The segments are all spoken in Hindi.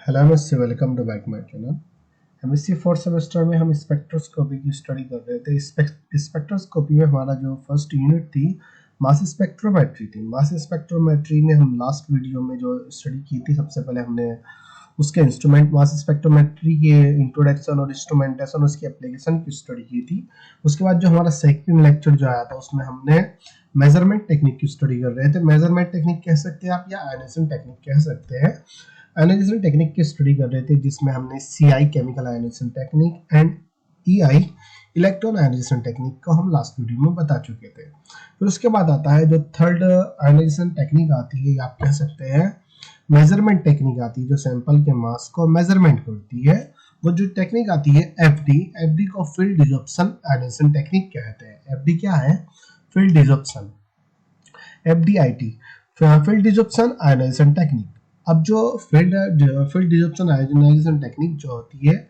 Hello MSc, welcome to back my channel. MSc fourth semester में हम स्पेक्ट्रोस्कोपी की स्टडी कर रहे थे। स्पेक्ट्रोस्कोपी में हमारा जो फर्स्ट यूनिट थी मास स्पेक्ट्रोमेट्री थी। मास स्पेक्ट्रोमेट्री में हम लास्ट वीडियो में जो स्टडी की थी, सबसे पहले हमने उसके इंस्ट्रूमेंट मास स्पेक्ट्रोमेट्री के इंट्रोडक्शन और इंस्ट्रूमेंटेशन, उसकी एप्लीकेशन की स्टडी की थी। उसके बाद जो हमारा सेकंड लेक्चर जो आया था उसमें हमने मेजरमेंट टेक्निक की स्टडी कर रहे थे। मेजरमेंट टेक्निक कह सकते हैं आप या आयनाइजेशन टेक्निक कह सकते हैं। आयनाइजेशन टेक्निक की स्टडी कर रहे थे जिसमें हमने CI chemical ionisation technique and EI electron ionisation technique को हम लास्ट वीडियो में बता चुके थे। फिर उसके बाद आता है जो थर्ड आयनाइजेशन टेक्निक आती है, आप कह सकते हैं मेजरमेंट टेक्निक आती है, जो सैंपल के मास को मेजरमेंट करती है। वो जो टेक्निक आती है एफडी को फील्ड डिसॉर्प्शन आयनाइजेशन टेक्निक कहते हैं। एफडी क्या है? Field desorption, FDIT, field desorption ionisation technique. अब जो फील्ड डिसॉर्प्शन आयनाइजेशन टेक्निक जो होती है,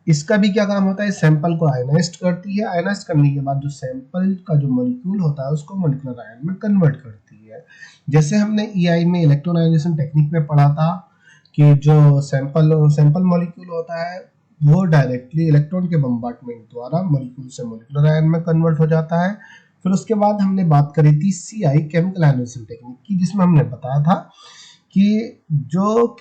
इसका भी क्या काम होता है? सैंपल को आयनाइज्ड करती है। आयनाइज्ड करने के बाद जो सैंपल का जो मॉलिक्यूल होता है उसको मॉलिक्यूलर आयन में कन्वर्ट करती है। जैसे हमने ईआई में इलेक्ट्रॉन आयनाइजेशन टेक्निक में पढ़ा था कि जो सैंपल मॉलिक्यूल होता है वो डायरेक्टली इलेक्ट्रॉन के बम्बार्टमेंट द्वारा मॉलिक्यूल से मॉलिक्यूलर आयन में कन्वर्ट हो जाता है। फिर उसके बाद हमने बात करी थी सीआई केमिकल आयनाइजेशन टेक्निक की, जिसमें हमने बताया था कि जो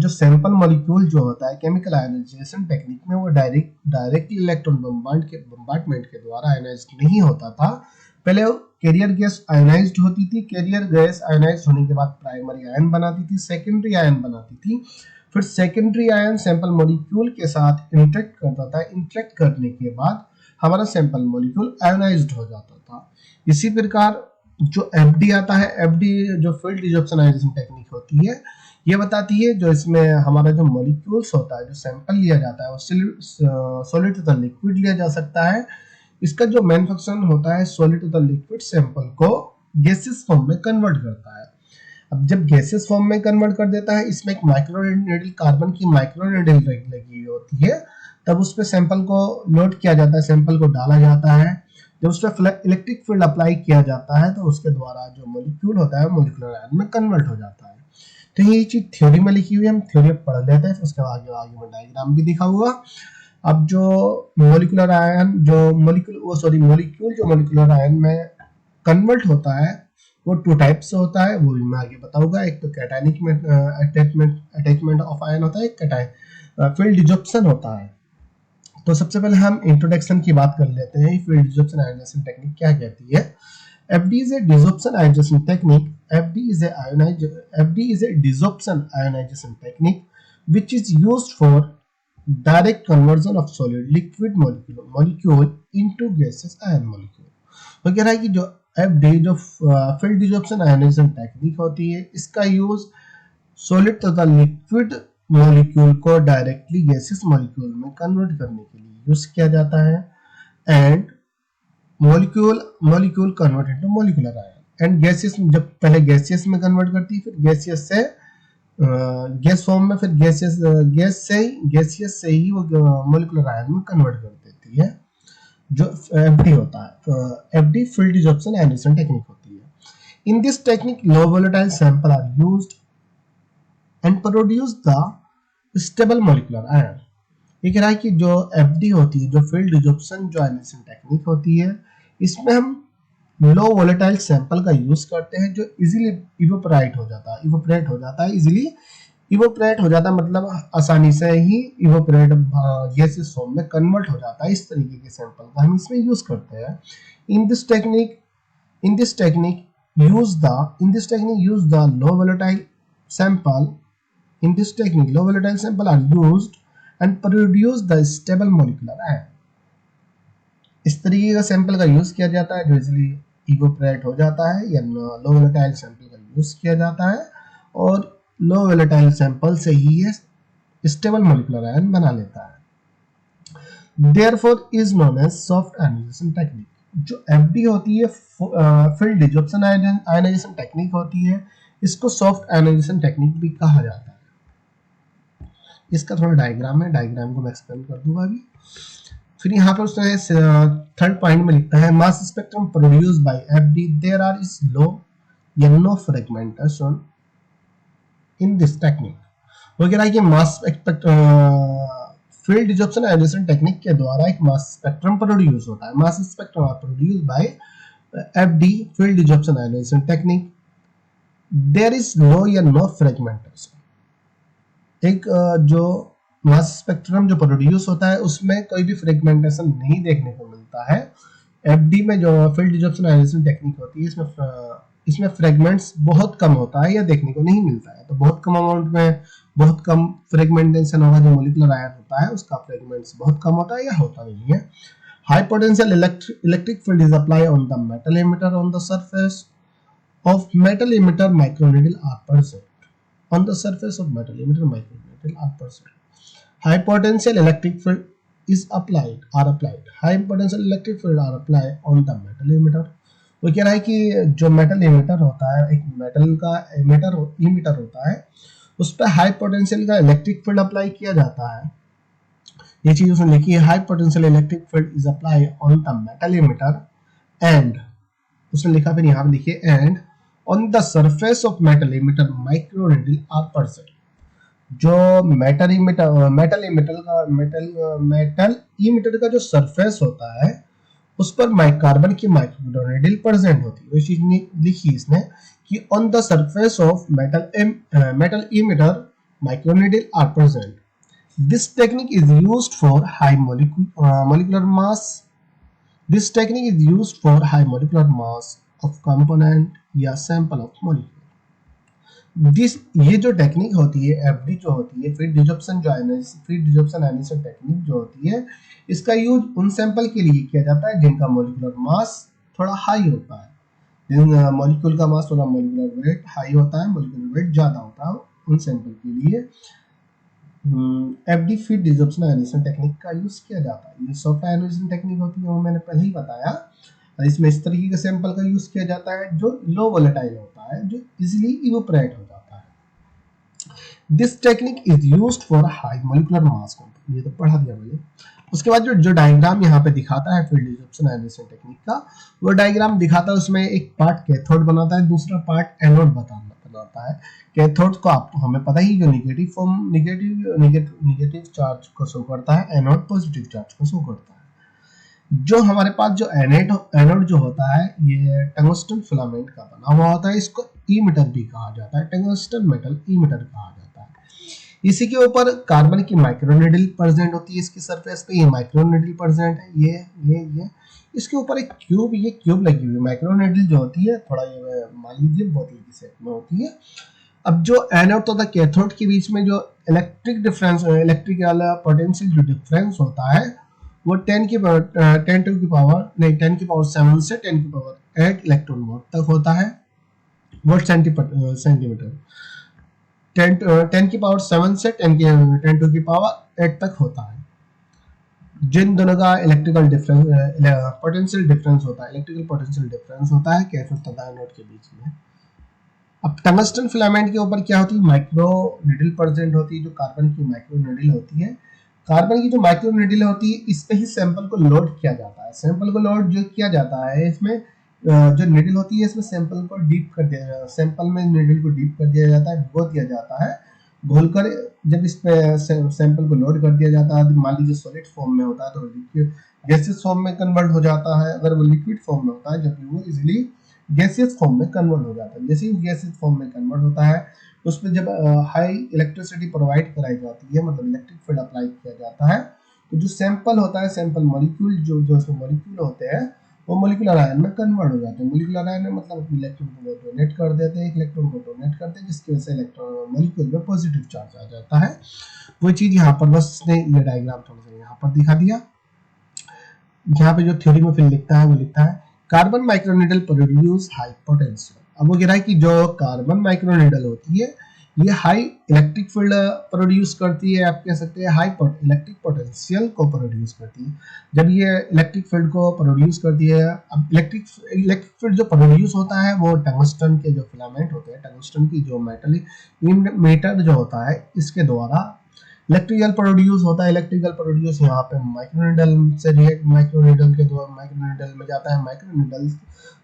सैंपल मॉलिक्यूल जो होता है केमिकल आयनाइजेशन टेक्निक में, वो डायरेक्टली इलेक्ट्रॉन बम्बार्टमेंट के द्वारा आयनाइज्ड नहीं होता था। पहले कैरियर गैस आयनाइज्ड होती थी। कैरियर गैस आयनाइज्ड होने के बाद प्राइमरी आयन बनाती थी, सेकेंडरी आयन बनाती थी। फिर सेकेंडरी आयन सैंपल मॉलिक्यूल के साथ इंटरेक्ट करता था। इंटरेक्ट करने के बाद हमारा सैंपल मॉलिक्यूल आयनाइज्ड हो जाता था। इसी प्रकार जो एफडी आता है, एफडी जो फील्ड डिसॉर्प्शन आयनाइजेशन टेक्निक होती है, ये बताती है जो इसमें हमारा जो मॉलिक्यूल्स होता है, जो सैंपल लिया जाता है वो सॉलिड तथा लिक्विड लिया जा सकता है। इसका जो मेन फंक्शन होता है सॉलिड तथा लिक्विड सैंपल को गैसियस फॉर्म में कन्वर्ट करता है। अब जब गैसियस फॉर्म में कन्वर्ट कर देता है, इसमें एक माइक्रोनीडल, कार्बन की माइक्रोनीडल लगी होती है, तब उस पर सैंपल को लोड किया जाता है, सैंपल को डाला जाता है। जब उस पर इलेक्ट्रिक फील्ड अप्लाई किया जाता है तो उसके द्वारा जो मॉलिक्यूल होता है मॉलिक्यूलर आयन में कन्वर्ट हो जाता है। तो ये चीज थ्योरी में लिखी हुई है, हम थ्योरी पढ़ लेते हैं, उसके आगे में डायग्राम भी दिखाऊंगा। अब जो मॉलिक्यूलर आयन मॉलिक्यूल जो मॉलिक्यूलर आयन में कन्वर्ट होता है वो टू टाइप से होता है, वो भी मैं आगे बताऊंगा। एक तो कैटायनिक में अटैचमेंट ऑफ आयन होता है, एक फील्ड डिसॉर्प्शन होता है। तो सबसे पहले हम इंट्रोडक्शन की बात कर लेते हैं। फील्ड डिसॉर्प्शन आयनाइजेशन टेक्निक क्या कहती है? FD is a desorption ionization technique. FD is a desorption ionization technique which is used for direct conversion of solid liquid molecule into gaseous ion molecule. तो कह रहा है कि जो FD जो फील्ड डिसॉर्प्शन आयनाइजेशन टेक्निक होती है, इसका यूज सॉलिड तथा लिक्विड मॉलिक्यूल को डायरेक्टली गैसियस मॉलिक्यूल में कन्वर्ट करने के लिए यूज किया जाता है। And molecule convert into molecular ion and gaseous, जब पहले गैसियस में कन्वर्ट करती है, फिर गैसियस से गैस फॉर्म में, फिर गैसियस से ही वो मॉलिक्यूलर आयन में कन्वर्ट कर देती है, जो एफडी होता है। तो FD field desorption ionisation technique होती है। In this technique low volatile sample are used and produce the stable molecular ion. ये कह रहा है कि जो एफडी होती है, जो फील्ड डिसॉर्प्शन जो आयनाइजेशन टेक्निक होती है, इसमें हम लो वोलेटाइल सैंपल का यूज करते हैं जो इजीली इवोपरेट हो जाता है, इजीली इवोपरेट हो जाता है, मतलब आसानी से ही इवोपरेट गैसियस फॉर्म में कन्वर्ट हो जाता है। इस तरीके के सैंपल का हम इसमें यूज करते हैं। इन this technique use the low volatile sample are used and produce the stable molecular ion. इस तरीके का सैंपल का यूज किया जाता है जो इजीली इवोपरेट हो जाता है, या लो वोलेटाइल सैंपल का यूज किया जाता है, और लो वोलेटाइल सैंपल से ही ये स्टेबल मॉलिक्यूलर आयन बना लेता है। Therefore is known as soft ionisation technique. जो एफडी होती है, फील्ड डिसॉर्प्शन आयनाइजेशन टेक्निक होती है, इसको सॉफ्ट आयनाइजेशन टेक्निक भी कहा जाता है। इसका थोड़ा डायग्राम है, डायग्राम को मैं एक्सप्लेन कर दूंगा अभी। फिर यहाँ पर उसने थर्ड पॉइंट में लिखता है mass spectrum produced by FD there are is low या no fragmentation in this technique. वो कह रहा है कि mass field disruption analysis technique के द्वारा एक मास स्पेक्ट्रम प्रोड्यूस होता है। Mass spectrum are produce by FD field disruption analysis technique. There is no या नो फ्रेगमेंटेशन। एक जो मास स्पेक्ट्रम जो प्रोड्यूस होता है उसमें कोई भी फ्रेगमेंटेशन नहीं देखने को मिलता है। एफडी में जो फील्ड डिसरप्शन एनालिसिस टेक्निक होती है इसमें फ्रेगमेंट्स बहुत कम होता है या देखने को नहीं मिलता है। तो बहुत कम अमाउंट में बहुत कम फ्रेगमेंटेशन होगा। जो मोलिकुलर आयन होता है उसका फ्रेगमेंट्स बहुत कम होता है या होता नहीं है। High potential electric field is apply on the metal emitter on the surface of metal emitter microneedle are present on the surface of metal emitter microneedle are present. High potential electric field is applied. High potential electric field are applied on the metal emitter. वो कह रहा है कि जो मेटल एमिटर होता है, एक मेटल का एमिटर होता है, उस पर हाई पोटेंशियल का इलेक्ट्रिक फील्ड अप्लाई किया जाता है। ये चीज उसने लिखी है, high potential electric field is apply on the metal emitter and, उसने लिखा फिर यहाँ पे देखिए and on the surface of metal emitter microneedle are present। जो मेटल इमिटर का जो सरफेस होता है उस पर कार्बन की माइक्रोनीडल प्रेजेंट होती है। वो चीज लिखी इसने कि on the surface of metal emitter microneedle are present. This technique is used for high molecular mass. This technique is used for high molecular mass of component या सैंपल ऑफ मॉलिक्यूल। ये जो टेक्निक होती है एफडी जो होती है फील्ड डिसरप्शन एनालिसिस टेक्निक जो होती है, इसका यूज उन सैंपल के लिए किया जाता है जिनका मॉलिक्यूलर मास थोड़ा हाई होता है। जिन मॉलिक्यूल का मास थोड़ा मॉलिक्यूलर वेट हाई होता है, मॉलिक्यूलर वेट ज्यादा होता है, उन सैंपल के लिए FD field disruption analysis technique का यूज किया जाता है। ये सॉफ्टवेयर एनालिसिस टेक्निक होती है, वो मैंने पहले ही बताया। इसमें इस तरीके के सैंपल का यूज किया जाता है जो लो वोलेटाइल होता है, जो इजीली इवोपरेट हो जाता है। This technique is used for high molecular mass component. ये तो पढ़ा दिया मैंने। उसके बाद जो डायग्राम यहाँ पे दिखाता है फील्ड डिसरप्शन एनालिसिस टेक्निक का, वो डायग्राम दिखाता है उसमें एक पार्ट कैथोड बनाता है, दूसरा पार्ट एनोड बनाता है। कैथोड को आपको हमें पता ही जो निगेटिव चार्ज को शो करता है, एनोड पॉजिटिव चार्ज को शो करता है। जो हमारे पास जो एनोड जो होता है ये टंगस्टन फिलामेंट का बना हुआ होता है, इसको ईमीटर भी कहा जाता है, टंगस्टन मेटल ईमीटर कहा जाता है। इसी के ऊपर कार्बन की माइक्रोनीडल प्रेजेंट होती है, इसकी सरफेस पे ये माइक्रोनीडल प्रेजेंट है, ये इसके ऊपर एक क्यूब लगी हुई है। माइक्रोनीडल जो होती है थोड़ा ये मान लीजिए बोतल की शेप में होती है। अब जो एनोड तथा कैथोड के बीच में जो इलेक्ट्रिकल पोटेंशियल जो डिफरेंस होता है वो 10 की पावर 7 से 10 की पावर 8 इलेक्ट्रॉन वोल्ट तक होता है। वोल्ट सेंटीमीटर 10 की पावर 7 से 10 टू की पावर 8 तक होता है। जिन दोनों का इलेक्ट्रिकल डिफरेंस पोटेंशियल डिफरेंस होता है, इलेक्ट्रिकल पोटेंशियल डिफरेंस होता है कैथोड तथा एनोड के बीच में। अब टंगस्टन फिलामेंट के ऊपर क्या होती है, माइक्रो नीडल प्रेजेंट होती है, जो कार्बन की माइक्रो नीडल होती है। कार्बन की जो माइक्रो नीडल होती है इस पे ही सैंपल को लोड किया जाता है। सैंपल को लोड जो किया जाता है इसमें जो नीडल होती है इसमें सैंपल को डीप कर दिया जाता है, सैंपल में नीडल को डीप कर दिया जाता है, भिगो दिया जाता है। घोलकर जब इस पे सैंपल को लोड कर दिया जाता है, मान लीजिए सॉलिड फॉर्म में होता है तो लिक्विड गैसियस फॉर्म में कन्वर्ट हो जाता है। अगर वो लिक्विड फॉर्म में होता है जबकि वो इजीली गैसियस फॉर्म में कन्वर्ट हो जाता है। जैसे ही गैसियस फॉर्म में कन्वर्ट होता है उस पर जब हाई इलेक्ट्रिसिटी प्रोवाइड कराई जाती है, मतलब इलेक्ट्रिक फील्ड अप्लाई किया जाता है, तो जो सैंपल होता है, सैंपल मॉलिक्यूल जो उसमें मॉलिक्यूल होते हैं वो मॉलिक्यूलर आयन में कन्वर्ट हो जाते हैं। मॉलिक्यूलर आयन में मतलब इलेक्ट्रॉन को डोनेट कर देते हैं, एक इलेक्ट्रॉन को डोनेट करते हैं, जिसकी वजह से इलेक्ट्रॉन मॉलिक्यूल में पॉजिटिव चार्ज आ जाता है। वो चीज यहाँ पर बस इसने ये डायग्राम थोड़ा सा यहाँ पर दिखा दिया। यहाँ पे जो थ्योरी में फिर लिखता है वो लिखता है carbon microneedle produce high potential. अब वो कह रहा है कि जो कार्बन माइक्रोनीडल होती है ये हाई इलेक्ट्रिक फील्ड प्रोड्यूस करती है, आप कह सकते हैं हाई इलेक्ट्रिक पोटेंशियल को प्रोड्यूस करती है। जब ये इलेक्ट्रिक फील्ड को प्रोड्यूस करती है, अब इलेक्ट्रिक फील्ड जो प्रोड्यूस होता है वो टंगस्टन के जो फिलामेंट होते हैं, टंगस्टन की जो मीटर जो होता है इसके द्वारा इलेक्ट्रिकल प्रोड्यूस होता है। इलेक्ट्रिकल प्रोड्यूस यहाँ पे माइक्रोनीडल से रिएक्ट माइक्रोनीडल के द्वारा माइक्रोनीडल में जाता है। माइक्रोनीडल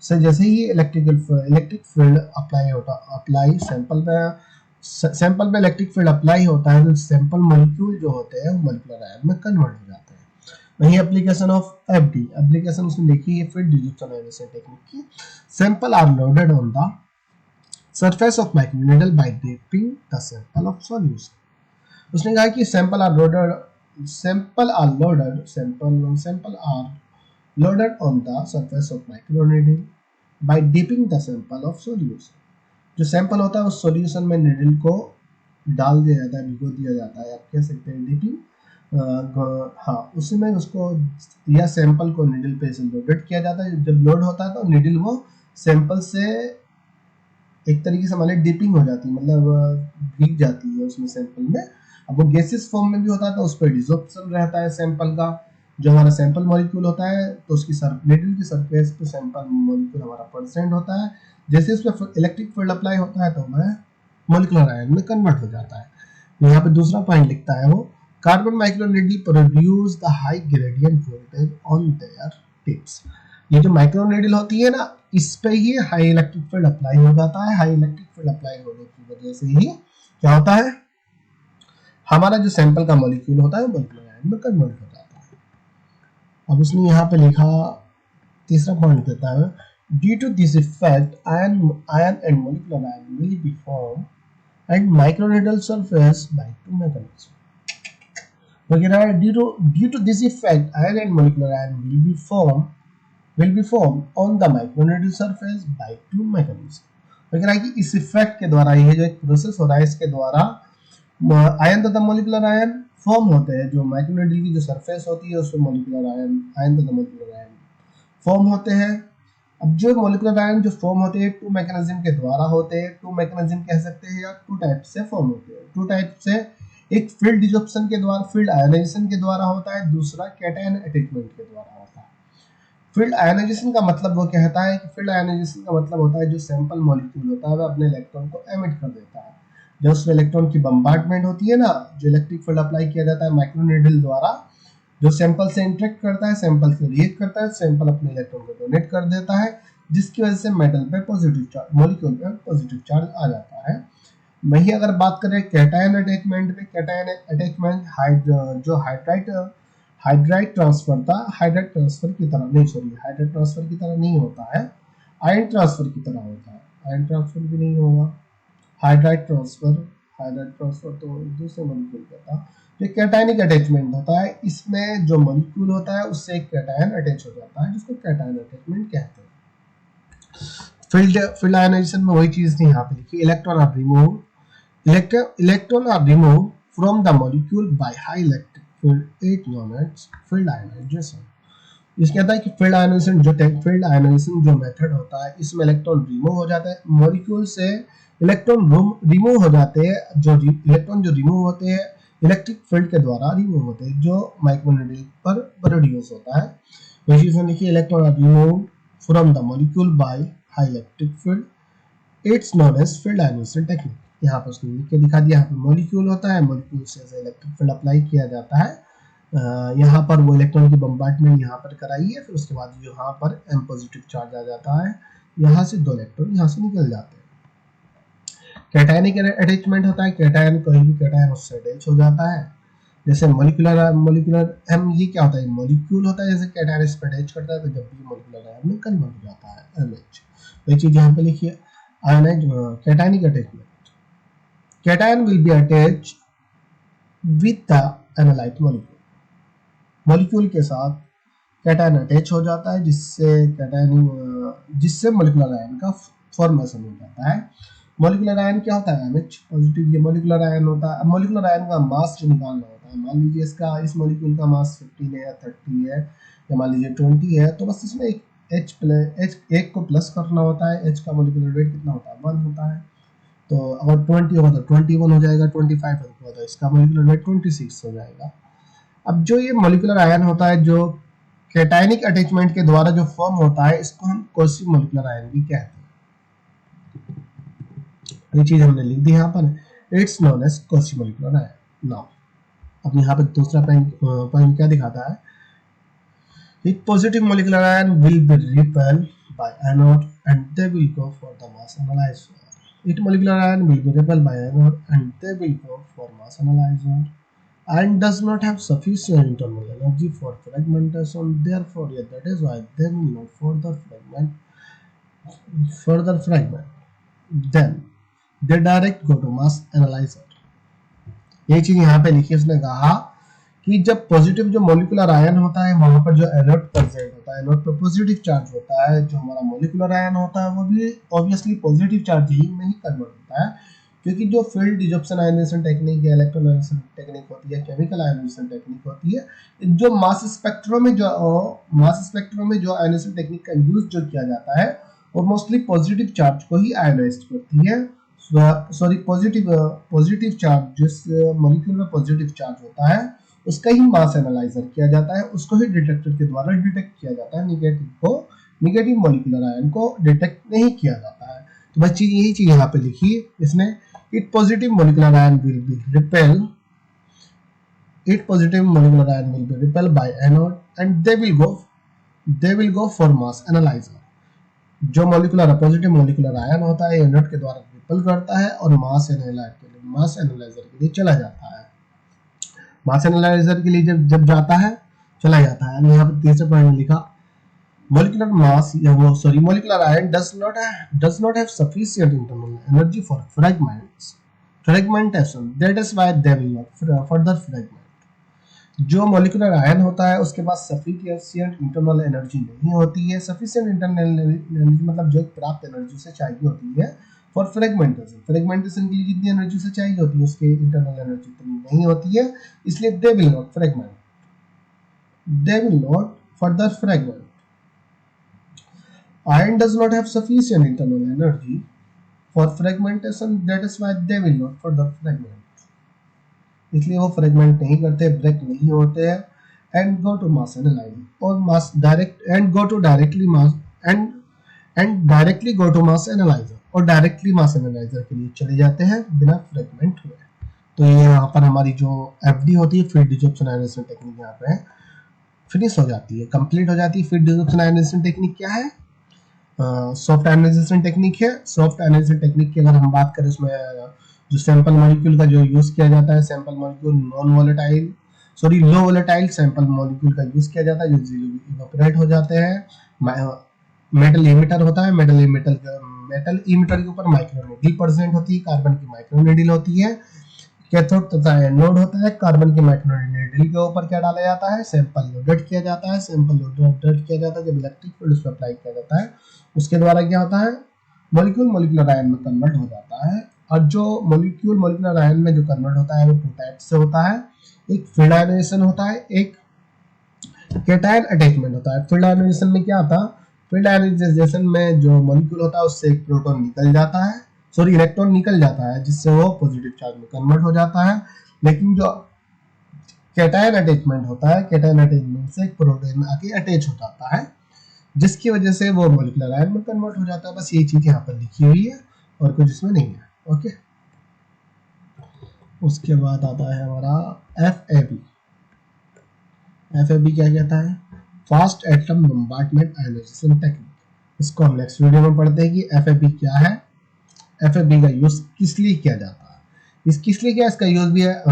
से जैसे ही इलेक्ट्रिक फील्ड अप्लाई सैंपल पे सैंपल पे इलेक्ट्रिक फील्ड अप्लाई होता है तो सैंपल मॉलिक्यूल जो होते हैं वो मॉलिक्यूलर आयन में कन्वर्ट हो जाते हैं। वही एप्लीकेशन ऑफ एफडी, एप्लीकेशन उसने देखी है फील्ड डिजिटलाइजेशन टेक्निक की। Sample are loaded on the surface of microneedle by dipping the sample of solution. उसने कहा कि sample are loaded, sample are loaded on the surface of microneedle by dipping the sample of solution। जो सैंपल होता है उस सॉल्यूशन में निडल को डाल दिया जाता है, भिगो दिया जाता है, आप कह सकते हैं डिपिंग। हाँ, उसी में उसको या सैंपल को निडल पे से लोडेड किया जाता है। जब लोड होता है तो निडल वो सैंपल से एक तरीके से मान डिपिंग हो जाती है, मतलब भीग जाती है उसमें सैंपल में। अब वो गैसेस फॉर्म में भी होता है तो उस पर डिसॉर्प्शन रहता है सैंपल का। जो हमारा सैंपल मॉलिक्यूल होता है तो उसकी निडल की सरफेस पे सैंपल मॉलिक्यूल हमारा परसेंट होता है। जैसे उस पर इलेक्ट्रिक फील्ड अप्लाई होता है तो वह मॉलिक्यूलर आयन में कन्वर्ट हो जाता है। यहाँ पे दूसरा पॉइंट लिखता है वो, carbon microneedle produce the high gradient voltage on their tips. ये जो माइक्रोनीडल होती है ना, इस पे ही हाई इलेक्ट्रिक फील्ड अप्लाई हो जाता है। हाई इलेक्ट्रिक फील्ड अप्लाई होने की वजह से ही क्या होता है, हमारा जो सैंपल का मॉलिक्यूल होता है मॉलिक्यूलर आयन में कन्वर्ट हो जाता है। अब उसने यहाँ पे लिखा, तीसरा पॉइंट देता है, due to this effect ion and molecular ion will be form and microneedle surface by two mechanism. वगैरह due to this effect iron and molecular ion will be formed on the microneedle surface by two mechanisms। वगैरह कि इस इफेक्ट के द्वारा, ये जो एक प्रोसेस हो रहा है इसके द्वारा आयन तथा मॉलिक्यूलर आयन फॉर्म होते हैं। जो माइक्रोनीडल की जो सरफेस होती है उसमें मॉलिक्यूलर आयन तथा मॉलिक्यूलर आयन फॉर्म होते हैं। अब जो मॉलिक्यूलर आयन जो फॉर्म होते हैं टू मैकेनिज्म के द्वारा होते हैं। टू मैकेनिज्म कह सकते हैं या टू टाइप से फॉर्म होते हैं। टू टाइप से, एक फील्ड डिसॉर्प्शन के द्वारा, फील्ड आयनाइजेशन के द्वारा होता है, दूसरा कैटायन अटैचमेंट के द्वारा होता है। फील्ड आयनाइजेशन का मतलब वो कहता है कि फील्ड आयनाइजेशन का मतलब होता है जो सैंपल मॉलिक्यूल होता है वह अपने इलेक्ट्रॉन को एमिट कर देता है। जब उसमें इलेक्ट्रॉन की बम्बार्डमेंट होती है ना, जो इलेक्ट्रिक फील्ड अप्लाई किया जाता है माइक्रोनीडल द्वारा, जो सैंपल से इंटरेक्ट करता है, सैंपल से रिएक्ट करता है, सैंपल अपने इलेक्ट्रॉन को डोनेट कर देता है, जिसकी वजह से मेटल पे पॉजिटिव चार्ज, मॉलिक्यूल पे पॉजिटिव चार्ज आ जाता है। वही अगर बात करें कैटायन अटैचमेंट में, कैटायन अटैचमेंट जो हाइड्राइड ट्रांसफर था, हाइड्राइड ट्रांसफर की तरह नहीं, सॉरी हाइड्राइड ट्रांसफर की तरह नहीं होता है, आयन ट्रांसफर की तरह होता है। आयन ट्रांसफर भी नहीं होगा, हाइड्राइड ट्रांसफर तो दूसरे मॉलिक्यूल का था। जो कैटायनिक अटैचमेंट होता है, इसमें जो मॉलिक्यूल होता है उससे एक कैटायन अटैच हो जाता है, जिसको कैटायन अटैचमेंट कहते हैं। फील्ड आयनाइजेशन में वही चीज थी यहाँ पे लिखी, electron are remove from the molecule by high electric field, it known as field ionization. इसके कहता है कि फील्ड आयनाइजेशन जो मेथड होता है, इसमें इलेक्ट्रॉन रिमूव हो जाता है मॉलिक्यूल से, इलेक्ट्रॉन रिमूव हो जाते हैं। जो इलेक्ट्रॉन जो रिमूव होते हैं इलेक्ट्रिक फील्ड के द्वारा रिमूव होते हैं, जो माइक्रोनीडल पर प्रोड्यूस होता है। वही चीज लिखी, electron are remove from the molecule by high electric field, it's known as field ionization technique. यहाँ पर उसने लिख के दिखा दिया, यहाँ पर मॉलिक्यूल होता है, मॉलिक्यूल से इलेक्ट्रिक फील्ड अप्लाई किया जाता है। यहाँ पर वो इलेक्ट्रॉन की बम्बार्डमेंट यहाँ पर कराई है, फिर उसके बाद यहाँ पर एम पॉजिटिव चार्ज आ जाता है, यहाँ से दो इलेक्ट्रॉन यहाँ से निकल जाते हैं। कैटायनिक अटैचमेंट होता है, कैटायन कोई भी कैटायन उससे अटैच हो जाता है। जैसे मॉलिक्यूलर एम, ये क्या होता है, मॉलिक्यूल होता है, जैसे कैटायन इस पर अटैच करता है तो जब भी मॉलिक्यूलर आयन में कन्वर्ट हो जाता है एमएच। वही चीज यहाँ पे लिखिए, ionize cationic attachment, cation will be attach with the analyte molecule के साथ कैटायन अटैच हो जाता है, जिससे मॉलिक्यूलर आयन का फॉर्मेशन हो जाता है। मॉलिक्यूलर आयन क्या होता है, एमएच पॉजिटिव, ये मॉलिक्यूलर आयन होता है। अब मॉलिक्यूलर आयन का मास जो निकालना होता है, मान लीजिए इस मॉलिक्यूल का मास 15 है या 30 है या मान लीजिए 20 है, तो बस इसमें एक को प्लस करना होता है। एच का मॉलिक्यूलर वेट कितना होता है, 1 होता है। तो अगर 20 होगा तो 21 हो जाएगा, 25 होगा तो इसका मॉलिक्यूलर वेट 26 हो जाएगा। अब जो ये मॉलिक्यूलर आयन होता है जो कैटायनिक अटैचमेंट के द्वारा जो फॉर्म होता है, इसको हम क्वासी मॉलिक्यूलर आयन भी कहते हैं। ये चीज हमने लिख दी यहाँ पर, it's known as quasi molecular ion. Now अब यहाँ पे दूसरा पॉइंट क्या दिखाता है, एक positive molecular ion will be repel by anode and they will go for the mass analyze. Each molecular ion will be repelled by anode and they will go for mass analyzer and does not have sufficient internal energy for fragmentation. Therefore, yeah, that is why they will not further fragment. Then they direct go to mass analyzer. ये चीज यहाँ पे लिखी उसने कहा कि जब पॉजिटिव जो मोलिकुलर आयन होता है वहां पर जो एनोड प्रेजेंट होता है, एनोड पे पॉजिटिव चार्ज होता है, जो हमारा मोलिकुलर आयन होता है वो भी ऑब्वियसली पॉजिटिव चार्ज ही में ही कन्वर्ट होता है, क्योंकि जो फील्ड डिजॉर्प्शन आयनाइजेशन टेक्निक या इलेक्ट्रॉन आयनाइजेशन टेक्निक होती है, केमिकल आयनाइजेशन टेक्निक होती है, जो मास स्पेक्ट्रम में जो आयनाइजेशन टेक्निक का यूज जो किया जाता है वो मोस्टली पॉजिटिव चार्ज को ही आयनाइज करती है। सॉरी, पॉजिटिव चार्ज, जिस मॉलिक्यूल में पॉजिटिव चार्ज होता है उसका ही मास एनालाइजर किया जाता है, उसको ही डिटेक्टर के द्वारा डिटेक्ट किया जाता है, निगेटिव मॉलिक्यूलर आयन को डिटेक्ट नहीं किया जाता है। तो बस यही चीज यहाँ पे लिखी है इसने, it positive molecular ion will be repel by anode and they will go for mass analyser. जो पॉजिटिव मॉलिक्यूलर आयन होता है एनोड के द्वारा रिपेल करता है और मास एनालाइजर के लिए चला जाता है। मास एनालाइजर के लिए जब जाता है चला जाता है। यहाँ पर तीसरे पॉइंट में लिखा molecular ion does not have sufficient internal energy for fragmentation. That is why they will not further fragment. जो मोलिकुलर आयन होता है उसके पास सफिशिएंट इंटरनल एनर्जी नहीं होती है। सफिशिएंट इंटरनल एनर्जी मतलब जो प्राप्त एनर्जी से चाहिए होती है फॉर फ्रेगमेंटेशन के लिए जितनी एनर्जी से चाहिए होती है उसके इंटरनल एनर्जी इतनी नहीं होती है, इसलिए they will not further fragment. Iron does not have sufficient internal energy for fragmentation, that is why they will not further fragment. इसलिए वो फ्रेगमेंट नहीं करते, ब्रेक नहीं होते हैं, and go to mass analyser और mass direct and go to directly mass directly go to mass analyser और डायरेक्टली मास एनालाइजर के लिए चले जाते हैं बिना फ्रेगमेंट हुए। तो ये यहाँ पर हमारी जो एफडी होती है, फील्ड डिजॉर्प्शन आयनाइजेशन टेक्निक, यहाँ पे फिनिश हो जाती है, कंप्लीट हो जाती है। फील्ड डिजॉर्प्शन आयनाइजेशन टेक्निक क्या है? सॉफ्ट आयनाइजेशन टेक्निक है। सॉफ्ट आयनाइजेशन टेक्निक की अगर हम बात करें, उसमें जो सैंपल मॉलिक्यूल का जो यूज किया जाता है, सैंपल मॉलिक्यूल लो वोलेटाइल सैंपल मॉलिक्यूल का यूज किया जाता है जो इवेपोरेट हो जाते हैं। मेटल इमिटर होता है, मेटल इमिटर के ऊपर माइक्रोनीडल प्रेजेंट होती है, कार्बन की माइक्रोनीडल होती है। कैथोड तथा एनोड होता है, कार्बन के माइक्रोनीडल के ऊपर क्या डाला जाता है? सैंपल लोडेड किया जाता है। सैंपल लोडेड किया जाता है जब इलेक्ट्रिक फील्ड उसमें अप्लाई किया जाता है, उसके द्वारा क्या होता है? मोलिक्यूलर आयन में कन्वर्ट हो जाता है। और जो मोलिकुलर आयन में जो कन्वर्ट होता है वो टू टाइप से होता है, एक फील्ड आयनाइजेशन होता है, एक कैटायन अटैचमेंट होता है। फील्ड आयनाइजेशन में क्या होता है? फील्ड आयनाइजेशन में जो मॉलिक्यूल होता है उससे एक प्रोटॉन निकल जाता है, इलेक्ट्रॉन निकल जाता है, जिससे वो पॉजिटिव चार्ज में कन्वर्ट हो जाता है। लेकिन जो कैटायन अटैचमेंट होता है, कैटायन अटैचमेंट से एक प्रोटॉन आके अटैच हो जाता है, जिसकी वजह से वो मॉलिक्यूलर आयन में कन्वर्ट हो जाता है। बस ये चीज यहाँ पर लिखी हुई है और कुछ इसमें नहीं है। ओके, उसके बाद आता है हमारा FAB। FAB क्या कहता है? Fast atom bombardment ionization technique. इसको हम नेक्स्ट वीडियो में पढ़ते हैं कि FAB क्या है, FAB का यूज किस लिए किया जाता है। इसका यूज भी है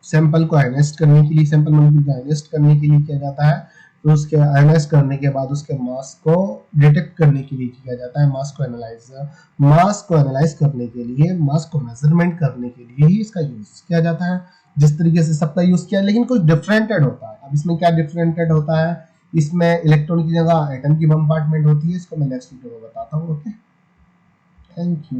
सैंपल को आयनाइज करने के लिए, सैंपल मॉलिक्यूल को आयनाइज करने के लिए किया जाता है। तो उसके आयनाइज करने के बाद उसके मास को डिटेक्ट करने के लिए किया जाता है। मास को एनालाइज करने के लिए, मास को मेजरमेंट करने के लिए ही इसका यूज किया जाता है। जिस तरीके से सबका यूज किया, लेकिन कुछ डिफरेंटेड होता है। अब इसमें क्या डिफरेंटेड होता है? इसमें इलेक्ट्रॉन की जगह एटम की बम्बार्डमेंट होती है। इसको मैं नेक्स्ट वीडियो में बताता हूँ। Okay, thank you.